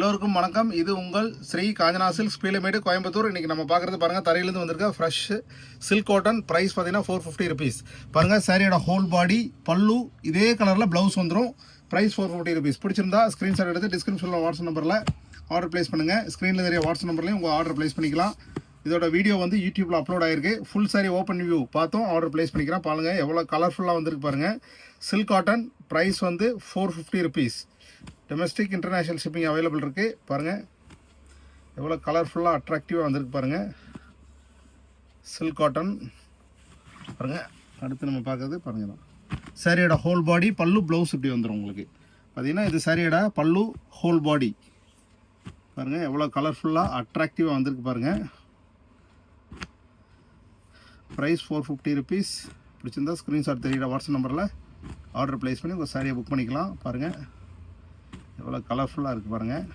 எல்லோருக்கும் வணக்கம். இது உங்கள் ஸ்ரீ காஞ்சனா சில்க்ஸ் பீலமேடு கோயம்புத்தூர். இன்றைக்கி நம்ம பார்க்குறது பாருங்கள், தரையிலேருந்து வந்திருக்க ஃப்ரெஷ் சில்க் காட்டன். ப்ரைஸ் பார்த்தீங்கன்னா 450 ருபீஸ். பாருங்கள், சாரியோட ஹோல் பாடி பல்லு இதே கலரில் ப்ளவுஸ் வந்துடும். Price 450 rupees. பிடிச்சிருந்தா ஸ்க்ரீன்ஷாட் எடுத்து டிஸ்கிரிப்ஷனில் வாட்ஸ்அப் நம்பரில் ஆர்டர் ப்ளேஸ் பண்ணுங்கள். ஸ்க்ரீனில் தெரிய வாட்ஸ்அப் நம்பர்லேயும் உங்கள் ஆர்டர் ப்ளேஸ் பண்ணிக்கலாம். இதோட வீடியோ வந்து யூடியூப்பில் அப்லோட் ஆகிருக்கு. ஃபுல் சாரி ஓப்பன் வியூ பார்த்தோம் ஆர்டர் ப்ளேஸ் பண்ணிக்கிறேன். பாருங்கள் எவ்வளோ கலர்ஃபுல்லாக வந்துருக்கு பாருங்கள். சில்க் காட்டன் ப்ரைஸ் வந்து 450 rupees. Domestic international shipping available இருக்குது. பாருங்கள் எவ்வளோ கலர்ஃபுல்லாக அட்ராக்டிவாக வந்திருக்கு பாருங்கள். சில்க் காட்டன் பாருங்கள். அடுத்து நம்ம பார்க்குறது பாருங்கள் தான் சாரியோட ஹோல் பாடி பல்லு ப்ளவுஸ் இப்படி வந்துடும் உங்களுக்கு. பார்த்தீங்கன்னா இது சாரியோட பல்லு ஹோல் பாடி பாருங்கள் எவ்வளோ கலர்ஃபுல்லாக அட்ராக்டிவாக வந்திருக்கு பாருங்கள். Price 450 rupees. பிடிச்சிருந்தா ஸ்க்ரீன்ஷாட் தெரியுற வாட்ஸ்அப் நம்பரில் ஆர்டர் ப்ளேஸ் பண்ணி உங்கள் சாரியை புக் பண்ணிக்கலாம். பாருங்கள் எவ்வளோ கலர்ஃபுல்லாக இருக்குது பாருங்கள்.